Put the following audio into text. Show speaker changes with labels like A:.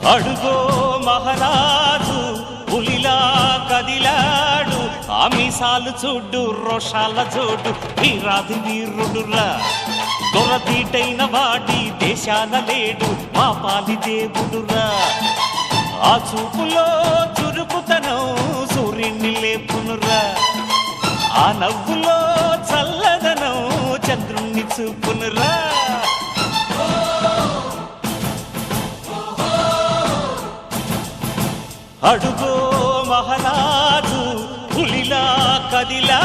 A: అడుగో మహారాజు పులిలా కదిలాడు, ఆమిసాలు చూడు రోషాల జోడు, వీరాది వీరుడురా. దొరతీటైన వాడి దేశాన లేడు, మా పాలి దేవుడురా. ఆ చూపులో చురుకుతనం సూర్యుని లేపునురా, ఆ నవ్వులో చల్లదనం చంద్రుణ్ణి చూపునురా. అడుగో మహారాజు పులిలా కదిలా